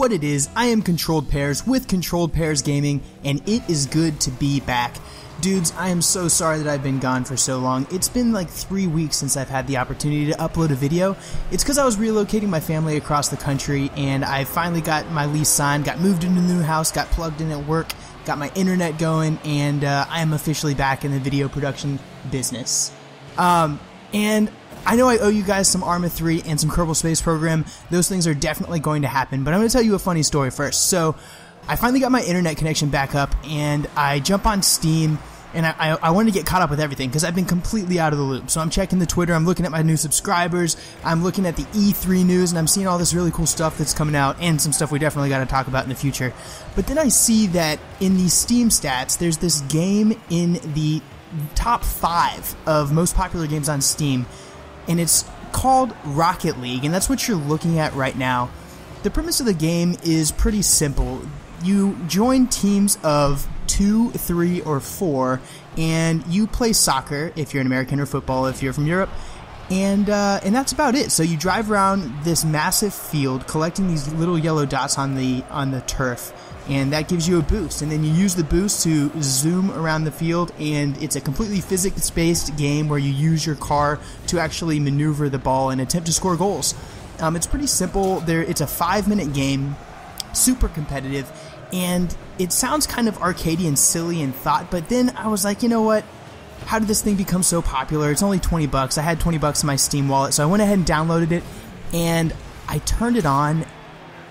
what it is. I am Controlled Pairs with Controlled Pairs Gaming, and it is good to be back. Dudes, I am so sorry that I've been gone for so long. It's been like 3 weeks since I've had the opportunity to upload a video. It's because I was relocating my family across the country, and I finally got my lease signed, got moved into a new house, got plugged in at work, got my internet going, and I am officially back in the video production business. And I know I owe you guys some Arma 3 and some Kerbal Space Program. Those things are definitely going to happen, but I'm going to tell you a funny story first. So, I finally got my internet connection back up, and I jump on Steam, and I wanted to get caught up with everything, because I've been completely out of the loop. So I'm checking the Twitter, I'm looking at my new subscribers, I'm looking at the E3 news, and I'm seeing all this really cool stuff that's coming out, and some stuff we definitely got to talk about in the future. But then I see that in the Steam stats, there's this game in the top 5 of most popular games on Steam, and it's called Rocket League, and that's what you're looking at right now. The premise of the game is pretty simple. You join teams of 2, 3, or 4, and you play soccer if you're an American, or football if you're from Europe, and that's about it. So you drive around this massive field, collecting these little yellow dots on the turf, and that gives you a boost. And then you use the boost to zoom around the field, and it's a completely physics-based game where you use your car to actually maneuver the ball and attempt to score goals. It's pretty simple. It's a 5-minute game, super competitive, and it sounds kind of arcadey and silly in thought, but then I was like, you know what? How did this thing become so popular? It's only $20. I had $20 in my Steam wallet, so I went ahead and downloaded it, and I turned it on,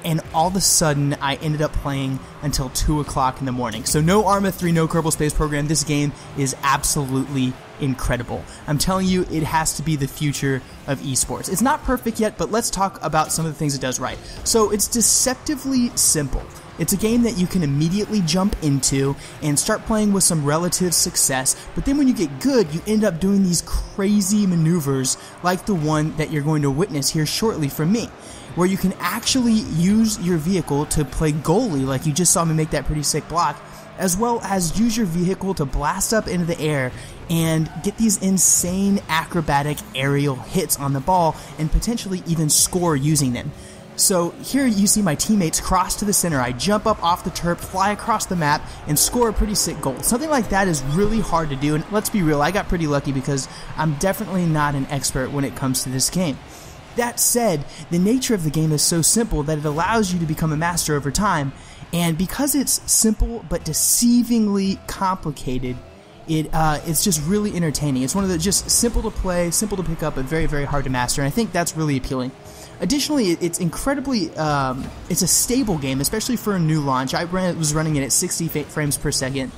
and all of a sudden, I ended up playing until 2 o'clock in the morning. So no Arma 3, no Kerbal Space Program. This game is absolutely incredible. I'm telling you, it has to be the future of esports. It's not perfect yet, but let's talk about some of the things it does right. So it's deceptively simple. It's a game that you can immediately jump into and start playing with some relative success, but then when you get good, you end up doing these crazy maneuvers like the one that you're going to witness here shortly from me, where you can actually use your vehicle to play goalie, like you just saw me make that pretty sick block, as well as use your vehicle to blast up into the air and get these insane acrobatic aerial hits on the ball and potentially even score using them. So here you see my teammates cross to the center, I jump up off the turf, fly across the map, and score a pretty sick goal. Something like that is really hard to do, and let's be real, I got pretty lucky because I'm definitely not an expert when it comes to this game. That said, the nature of the game is so simple that it allows you to become a master over time, and because it's simple but deceivingly complicated, it's just really entertaining. It's one of the just simple to play, simple to pick up, but very, very hard to master, and I think that's really appealing. Additionally, it's incredibly, it's a stable game, especially for a new launch. I was running it at 60 frames per second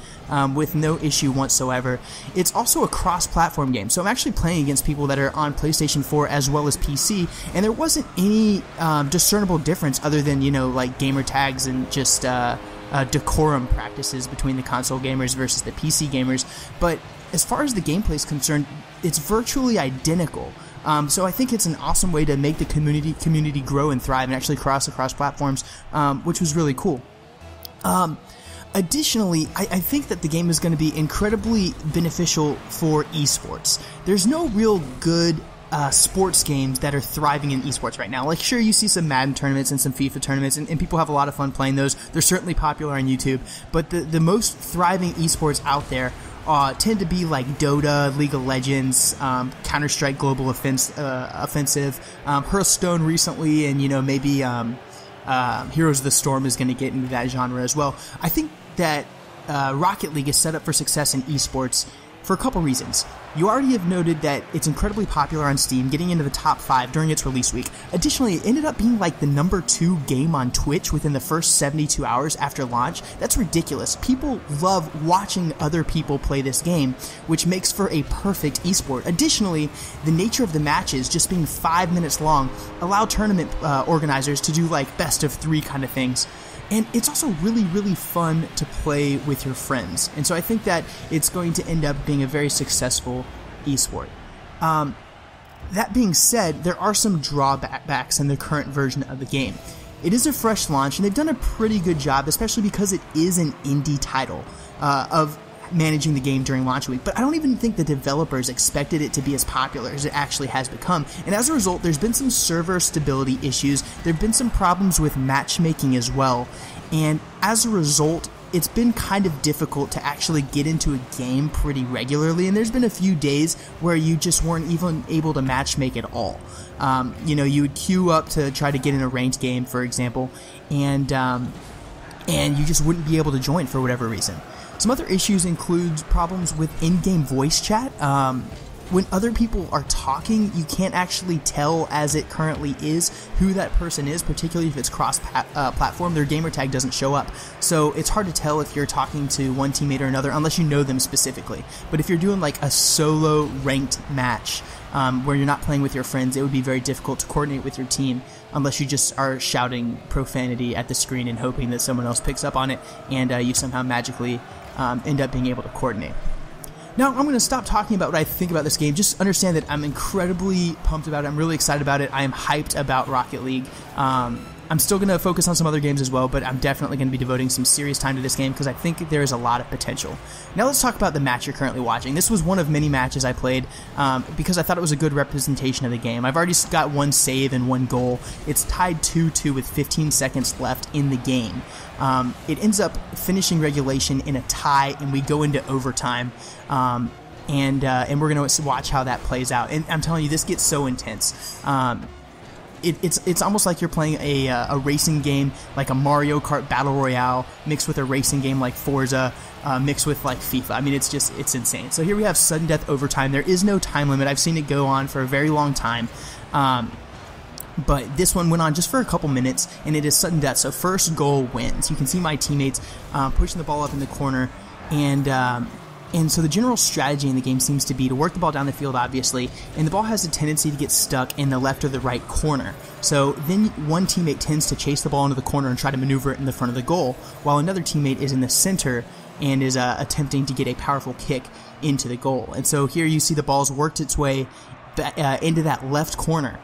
with no issue whatsoever. It's also a cross-platform game, so I'm actually playing against people that are on PlayStation 4 as well as PC, and there wasn't any discernible difference other than, you know, like gamer tags and just decorum practices between the console gamers versus the PC gamers. But as far as the gameplay is concerned, it's virtually identical. So I think it's an awesome way to make the community grow and thrive and actually cross across platforms, which was really cool. Additionally, I think that the game is going to be incredibly beneficial for esports. There's no real good sports games that are thriving in esports right now. Like, sure, you see some Madden tournaments and some FIFA tournaments, and people have a lot of fun playing those. They're certainly popular on YouTube, but the most thriving esports out there tend to be like Dota, League of Legends, Counter-Strike Global Offensive, Hearthstone recently, and, you know, maybe Heroes of the Storm is going to get into that genre as well. I think that Rocket League is set up for success in esports for a couple reasons. You already have noted that it's incredibly popular on Steam, getting into the top 5 during its release week. Additionally, it ended up being like the #2 game on Twitch within the first 72 hours after launch. That's ridiculous. People love watching other people play this game, which makes for a perfect esport. Additionally, the nature of the matches, just being 5 minutes long, allow tournament organizers to do like best of 3 kind of things. And it's also really, really fun to play with your friends. And so I think that it's going to end up being a very successful esport. That being said, there are some drawbacks in the current version of the game. It is a fresh launch, and they've done a pretty good job, especially because it is an indie title, of managing the game during launch week, but I don't even think the developers expected it to be as popular as it actually has become. And as a result, there's been some server stability issues. There have been some problems with matchmaking as well. And as a result, it's been kind of difficult to actually get into a game pretty regularly, and there's been a few days where you just weren't even able to matchmake at all. You know, you would queue up to try to get in a ranked game, for example, and you just wouldn't be able to join for whatever reason. Some other issues include problems with in-game voice chat. When other people are talking, you can't actually tell, as it currently is, who that person is, particularly if it's cross-platform. Their gamer tag doesn't show up. So it's hard to tell if you're talking to one teammate or another unless you know them specifically. But if you're doing like a solo ranked match where you're not playing with your friends, it would be very difficult to coordinate with your team unless you just are shouting profanity at the screen and hoping that someone else picks up on it and you somehow magically end up being able to coordinate. Now, I'm going to stop talking about what I think about this game. Just understand that I'm incredibly pumped about it. I'm really excited about it. I am hyped about Rocket League. I'm still going to focus on some other games as well, but I'm definitely going to be devoting some serious time to this game because I think there is a lot of potential. Now let's talk about the match you're currently watching. This was one of many matches I played because I thought it was a good representation of the game. I've already got one save and one goal. It's tied 2-2 with 15 seconds left in the game. It ends up finishing regulation in a tie, and we go into overtime. And we're going to watch how that plays out. And I'm telling you, this gets so intense. It's almost like you're playing a racing game, like a Mario Kart Battle Royale, mixed with a racing game like Forza, mixed with like FIFA. I mean, it's insane. So here we have sudden death overtime. There is no time limit. I've seen it go on for a very long time. But this one went on just for a couple minutes, and it is sudden death. So first goal wins. You can see my teammates pushing the ball up in the corner, and so the general strategy in the game seems to be to work the ball down the field, obviously, and the ball has a tendency to get stuck in the left or the right corner. So then one teammate tends to chase the ball into the corner and try to maneuver it in the front of the goal, while another teammate is in the center and is attempting to get a powerful kick into the goal. And so here you see the ball's worked its way into that left corner,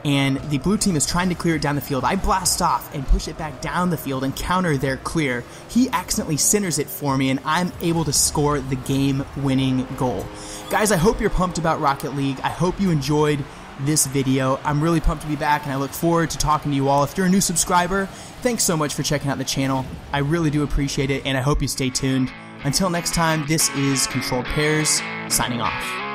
and the blue team is trying to clear it down the field. I blast off and push it back down the field and counter their clear. He accidentally centers it for me, and I'm able to score the game-winning goal. Guys, I hope you're pumped about Rocket League. I hope you enjoyed this video. I'm really pumped to be back, and I look forward to talking to you all. If you're a new subscriber, thanks so much for checking out the channel. I really do appreciate it, and I hope you stay tuned. Until next time, this is Controlled Pairs, signing off.